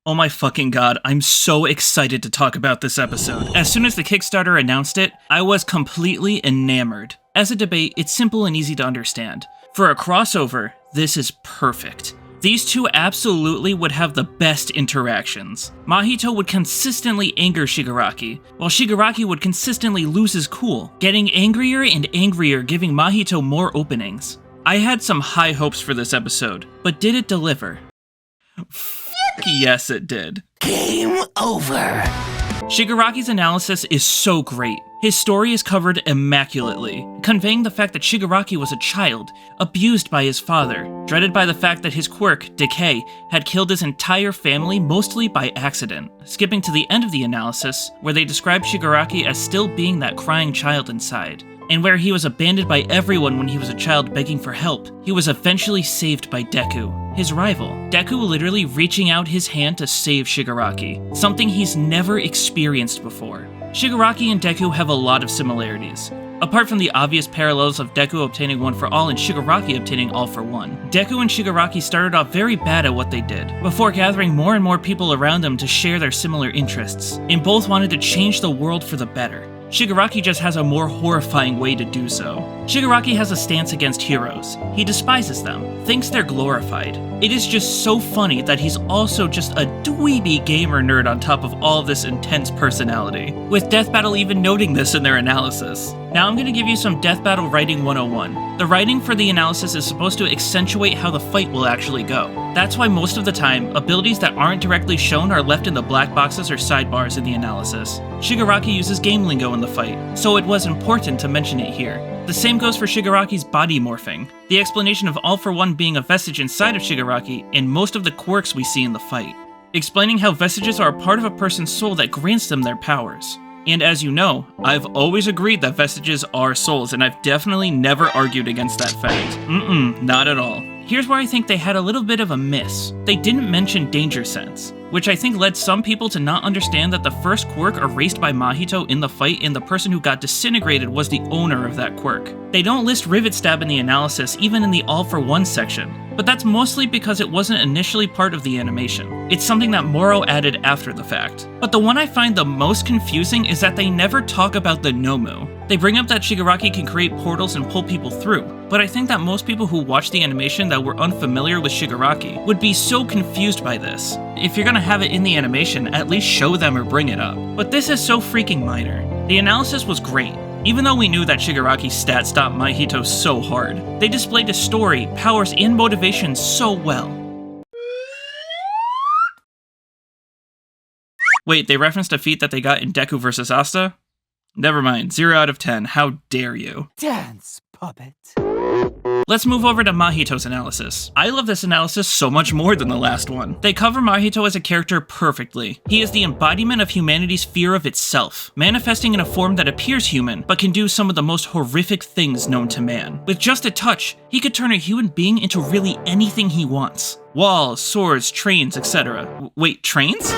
Oh my fucking god, I'm so excited to talk about this episode. As soon as the Kickstarter announced it, I was completely enamored. As a debate, it's simple and easy to understand. For a crossover, this is perfect. These two absolutely would have the best interactions. Mahito would consistently anger Shigaraki, while Shigaraki would consistently lose his cool, getting angrier and angrier, giving Mahito more openings. I had some high hopes for this episode, but did it deliver? Yes, it did. Game over. Shigaraki's analysis is so great. His story is covered immaculately, conveying the fact that Shigaraki was a child, abused by his father, dreaded by the fact that his quirk, decay, had killed his entire family mostly by accident, skipping to the end of the analysis, where they describe Shigaraki as still being that crying child inside, and where he was abandoned by everyone when he was a child begging for help. He was eventually saved by Deku, his rival. Deku literally reaching out his hand to save Shigaraki, something he's never experienced before. Shigaraki and Deku have a lot of similarities. Apart from the obvious parallels of Deku obtaining one for all and Shigaraki obtaining all for one, Deku and Shigaraki started off very bad at what they did, before gathering more and more people around them to share their similar interests, and both wanted to change the world for the better. Shigaraki just has a more horrifying way to do so. Shigaraki has a stance against heroes. He despises them, thinks they're glorified. It is just so funny that he's also just a dweeby gamer nerd on top of all of this intense personality, with Death Battle even noting this in their analysis. Now I'm going to give you some Death Battle Writing 101. The writing for the analysis is supposed to accentuate how the fight will actually go. That's why most of the time, abilities that aren't directly shown are left in the black boxes or sidebars in the analysis. Shigaraki uses game lingo in the fight, so it was important to mention it here. The same goes for Shigaraki's body morphing, the explanation of All for One being a vestige inside of Shigaraki, and most of the quirks we see in the fight, explaining how vestiges are a part of a person's soul that grants them their powers. And as you know, I've always agreed that vestiges are souls, and I've definitely never argued against that fact. Not at all. Here's where I think they had a little bit of a miss. They didn't mention Danger Sense, which I think led some people to not understand that the first quirk erased by Mahito in the fight and the person who got disintegrated was the owner of that quirk. They don't list Rivet Stab in the analysis, even in the All for One section, but that's mostly because it wasn't initially part of the animation. It's something that Moro added after the fact. But the one I find the most confusing is that they never talk about the Nomu. They bring up that Shigaraki can create portals and pull people through, but I think that most people who watch the animation that were unfamiliar with Shigaraki would be so confused by this. If you're gonna have it in the animation, at least show them or bring it up. But this is so freaking minor. The analysis was great. Even though we knew that Shigaraki's stat stopped Mahito so hard, they displayed his story, powers, and motivation so well. Wait, they referenced a feat that they got in Deku vs. Asta? Never mind, 0 out of 10, how dare you. Dance, puppet. Let's move over to Mahito's analysis. I love this analysis so much more than the last one. They cover Mahito as a character perfectly. He is the embodiment of humanity's fear of itself, manifesting in a form that appears human, but can do some of the most horrific things known to man. With just a touch, he could turn a human being into really anything he wants. Walls, swords, trains, etc. Wait, trains?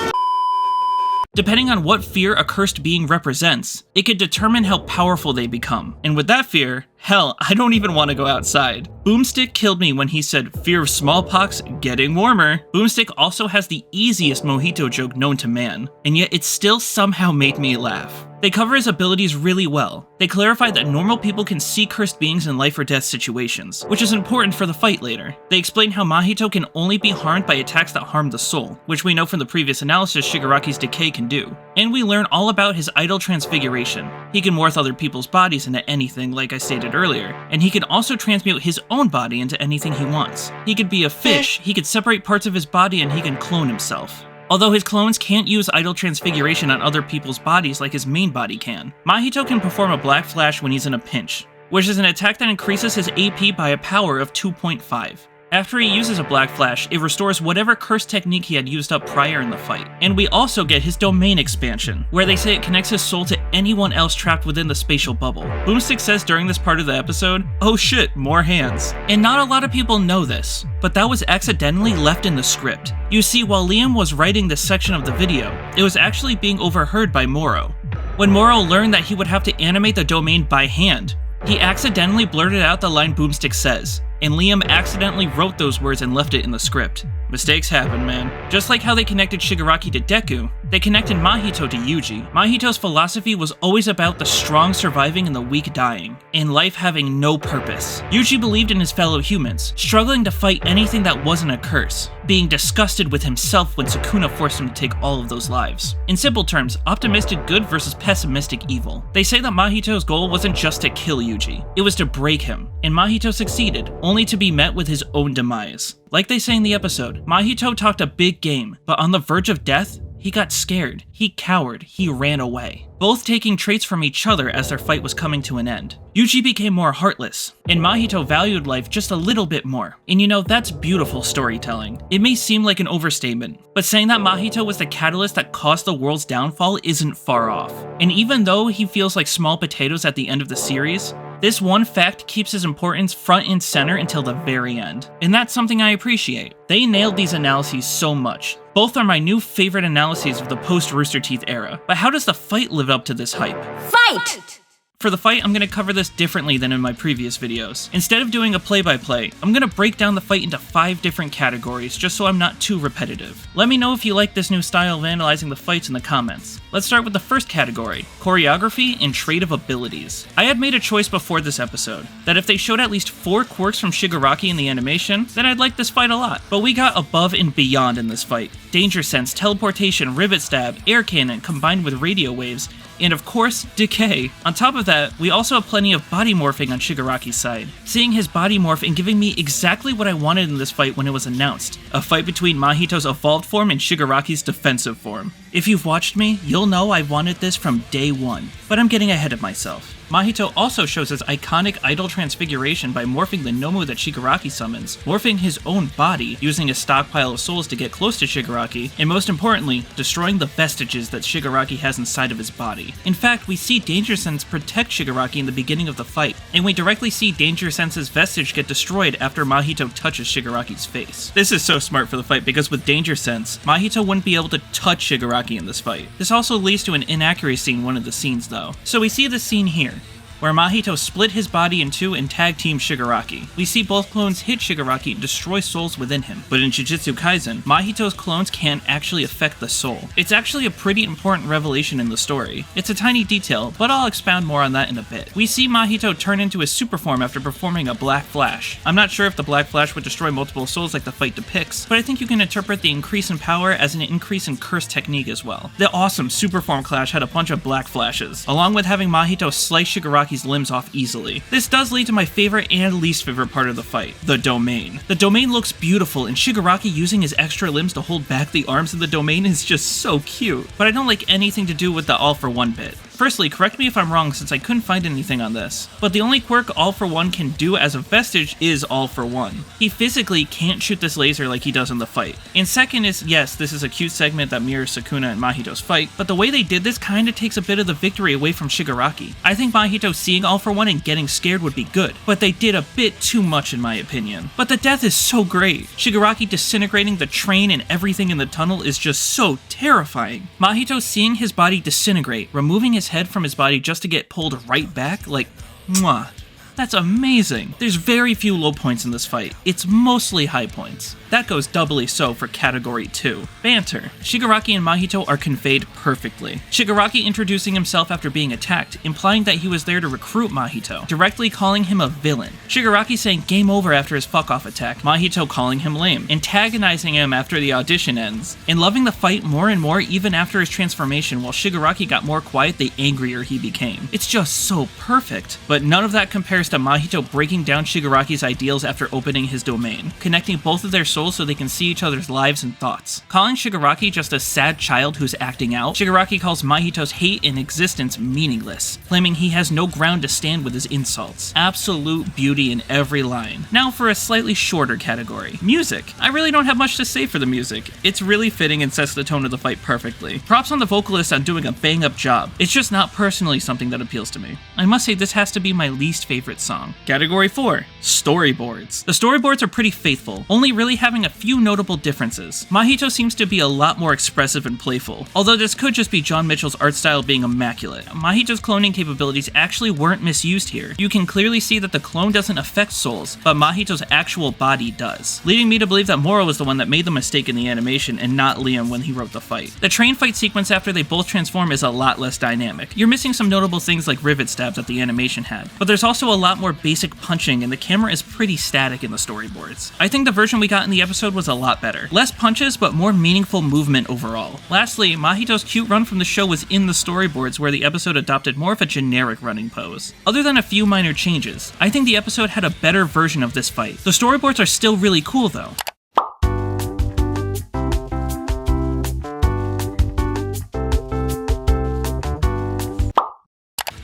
Depending on what fear a cursed being represents, it could determine how powerful they become. And with that fear, hell, I don't even want to go outside. Boomstick killed me when he said, "Fear of smallpox, getting warmer." Boomstick also has the easiest Mojito joke known to man, and yet it still somehow made me laugh. They cover his abilities really well. They clarify that normal people can see cursed beings in life or death situations, which is important for the fight later. They explain how Mahito can only be harmed by attacks that harm the soul, which we know from the previous analysis Shigaraki's decay can do. And we learn all about his idol transfiguration. He can morph other people's bodies into anything, like I stated earlier, and he can also transmute his own body into anything he wants. He could be a fish, he could separate parts of his body, and he can clone himself. Although his clones can't use idol transfiguration on other people's bodies like his main body can. Mahito can perform a Black Flash when he's in a pinch, which is an attack that increases his AP by a power of 2.5. After he uses a Black Flash, it restores whatever curse technique he had used up prior in the fight. And we also get his domain expansion, where they say it connects his soul to anyone else trapped within the spatial bubble. Boomstick says during this part of the episode, "Oh shit, more hands." And not a lot of people know this, but that was accidentally left in the script. You see, while Liam was writing this section of the video, it was actually being overheard by Moro. When Moro learned that he would have to animate the domain by hand, he accidentally blurted out the line Boomstick says, and Liam accidentally wrote those words and left it in the script. Mistakes happen, man. Just like how they connected Shigaraki to Deku, they connected Mahito to Yuji. Mahito's philosophy was always about the strong surviving and the weak dying, and life having no purpose. Yuji believed in his fellow humans, struggling to fight anything that wasn't a curse, being disgusted with himself when Sukuna forced him to take all of those lives. In simple terms, optimistic good versus pessimistic evil. They say that Mahito's goal wasn't just to kill Yuji, it was to break him, and Mahito succeeded, only to be met with his own demise. Like they say in the episode, Mahito talked a big game, but on the verge of death, he got scared, he cowered, he ran away. Both taking traits from each other as their fight was coming to an end. Yuji became more heartless, and Mahito valued life just a little bit more. And you know, that's beautiful storytelling. It may seem like an overstatement, but saying that Mahito was the catalyst that caused the world's downfall isn't far off. And even though he feels like small potatoes at the end of the series, this one fact keeps his importance front and center until the very end. And that's something I appreciate. They nailed these analyses so much. Both are my new favorite analyses of the post-Rooster Teeth era. But how does the fight live up to this hype? Fight! For the fight, I'm going to cover this differently than in my previous videos. Instead of doing a play-by-play, I'm going to break down the fight into 5 different categories, just so I'm not too repetitive. Let me know if you like this new style of analyzing the fights in the comments. Let's start with the first category, choreography and trait of abilities. I had made a choice before this episode, that if they showed at least 4 quirks from Shigaraki in the animation, then I'd like this fight a lot. But we got above and beyond in this fight. Danger Sense, Teleportation, Rivet Stab, Air Cannon combined with radio waves, and of course, Decay. On top of that, we also have plenty of body morphing on Shigaraki's side. Seeing his body morph and giving me exactly what I wanted in this fight when it was announced. A fight between Mahito's evolved form and Shigaraki's defensive form. If you've watched me, you'll know I wanted this from day one, but I'm getting ahead of myself. Mahito also shows his iconic idol transfiguration by morphing the Nomu that Shigaraki summons, morphing his own body, using a stockpile of souls to get close to Shigaraki, and most importantly, destroying the vestiges that Shigaraki has inside of his body. In fact, we see Danger Sense protect Shigaraki in the beginning of the fight, and we directly see Danger Sense's vestige get destroyed after Mahito touches Shigaraki's face. This is so smart for the fight because with Danger Sense, Mahito wouldn't be able to touch Shigaraki in this fight. This also leads to an inaccuracy in one of the scenes though. So we see this scene here, where Mahito split his body in 2 and tag team Shigaraki. We see both clones hit Shigaraki and destroy souls within him, but in Jujutsu Kaisen, Mahito's clones can't actually affect the soul. It's actually a pretty important revelation in the story. It's a tiny detail, but I'll expound more on that in a bit. We see Mahito turn into his super form after performing a Black Flash. I'm not sure if the Black Flash would destroy multiple souls like the fight depicts, but I think you can interpret the increase in power as an increase in curse technique as well. The awesome super form clash had a bunch of Black Flashes, along with having Mahito slice Shigaraki's limbs off easily. This does lead to my favorite and least favorite part of the fight, the domain. The domain looks beautiful, and Shigaraki using his extra limbs to hold back the arms of the domain is just so cute. But I don't like anything to do with the All for One bit. Firstly, correct me if I'm wrong since I couldn't find anything on this, but the only quirk All for One can do as a vestige is All for One. He physically can't shoot this laser like he does in the fight. And second is, yes, this is a cute segment that mirrors Sukuna and Mahito's fight, but the way they did this kinda takes a bit of the victory away from Shigaraki. I think Mahito seeing All for One and getting scared would be good, but they did a bit too much in my opinion. But the death is so great. Shigaraki disintegrating the train and everything in the tunnel is just so terrifying. Mahito seeing his body disintegrate, removing his head from his body just to get pulled right back, like, mwah. That's amazing. There's very few low points in this fight. It's mostly high points. That goes doubly so for category 2. Banter. Shigaraki and Mahito are conveyed perfectly. Shigaraki introducing himself after being attacked, implying that he was there to recruit Mahito, directly calling him a villain. Shigaraki saying game over after his fuck-off attack, Mahito calling him lame, antagonizing him after the audition ends, and loving the fight more and more even after his transformation. While Shigaraki got more quiet, the angrier he became. It's just so perfect. But none of that compares to Mahito breaking down Shigaraki's ideals after opening his domain, connecting both of their souls so they can see each other's lives and thoughts. Calling Shigaraki just a sad child who's acting out, Shigaraki calls Mahito's hate and existence meaningless, claiming he has no ground to stand with his insults. Absolute beauty in every line. Now for a slightly shorter category. Music. I really don't have much to say for the music. It's really fitting and sets the tone of the fight perfectly. Props on the vocalist on doing a bang-up job. It's just not personally something that appeals to me. I must say this has to be my least favorite song. Category 4. Storyboards. The storyboards are pretty faithful, only really have having a few notable differences. Mahito seems to be a lot more expressive and playful, although this could just be John Mitchell's art style being immaculate. Mahito's cloning capabilities actually weren't misused here. You can clearly see that the clone doesn't affect souls, but Mahito's actual body does, leading me to believe that Moro was the one that made the mistake in the animation and not Liam when he wrote the fight. The train fight sequence after they both transform is a lot less dynamic. You're missing some notable things like rivet stabs that the animation had, but there's also a lot more basic punching and the camera is pretty static in the storyboards. I think the version we got in the episode was a lot better. Less punches, but more meaningful movement overall. Lastly, Mahito's cute run from the show was in the storyboards where the episode adopted more of a generic running pose. Other than a few minor changes, I think the episode had a better version of this fight. The storyboards are still really cool though.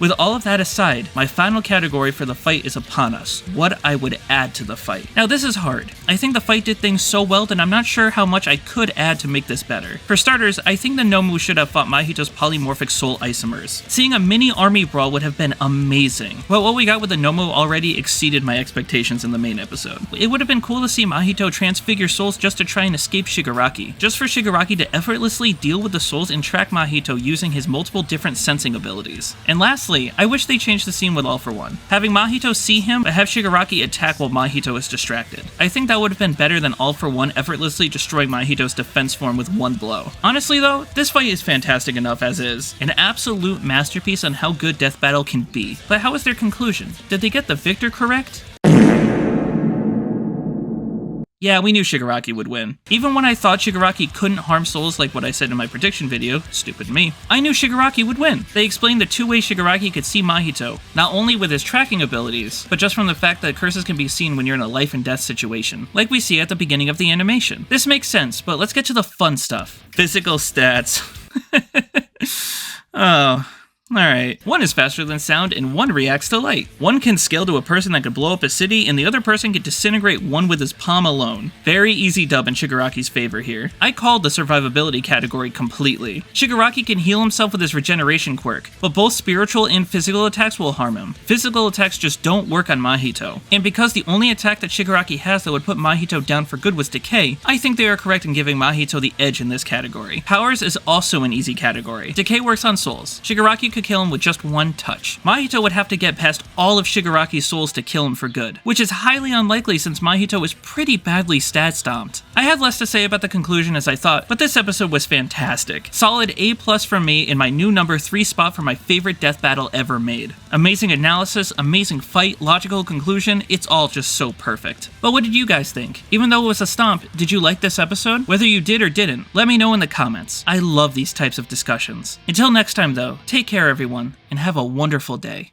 With all of that aside, my final category for the fight is upon us. What I would add to the fight. Now this is hard. I think the fight did things so well that I'm not sure how much I could add to make this better. For starters, I think the Nomu should have fought Mahito's polymorphic soul isomers. Seeing a mini army brawl would have been amazing. Well, what we got with the Nomu already exceeded my expectations in the main episode. It would have been cool to see Mahito transfigure souls just to try and escape Shigaraki. Just for Shigaraki to effortlessly deal with the souls and track Mahito using his multiple different sensing abilities. And lastly, I wish they changed the scene with All For One. Having Mahito see him, but have Shigaraki attack while Mahito is distracted. I think that would have been better than All For One effortlessly destroying Mahito's defense form with one blow. Honestly though, this fight is fantastic enough as is. An absolute masterpiece on how good Death Battle can be. But how was their conclusion? Did they get the victor correct? Yeah, we knew Shigaraki would win. Even when I thought Shigaraki couldn't harm souls like what I said in my prediction video, stupid me, I knew Shigaraki would win. They explained the two ways Shigaraki could see Mahito, not only with his tracking abilities, but just from the fact that curses can be seen when you're in a life and death situation, like we see at the beginning of the animation. This makes sense, but let's get to the fun stuff. Physical stats. Oh. Alright, one is faster than sound and one reacts to light. One can scale to a person that could blow up a city and the other person can disintegrate one with his palm alone. Very easy dub in Shigaraki's favor here. I called the survivability category completely. Shigaraki can heal himself with his regeneration quirk, but both spiritual and physical attacks will harm him. Physical attacks just don't work on Mahito. And because the only attack that Shigaraki has that would put Mahito down for good was Decay, I think they are correct in giving Mahito the edge in this category. Powers is also an easy category. Decay works on souls. Shigaraki could kill him with just one touch. Mahito would have to get past all of Shigaraki's souls to kill him for good, which is highly unlikely since Mahito is pretty badly stat stomped. I had less to say about the conclusion as I thought, but this episode was fantastic. Solid A+ from me in my new number 3 spot for my favorite death battle ever made. Amazing analysis, amazing fight, logical conclusion, it's all just so perfect. But what did you guys think? Even though it was a stomp, did you like this episode? Whether you did or didn't, let me know in the comments. I love these types of discussions. Until next time though, take care everyone, and have a wonderful day.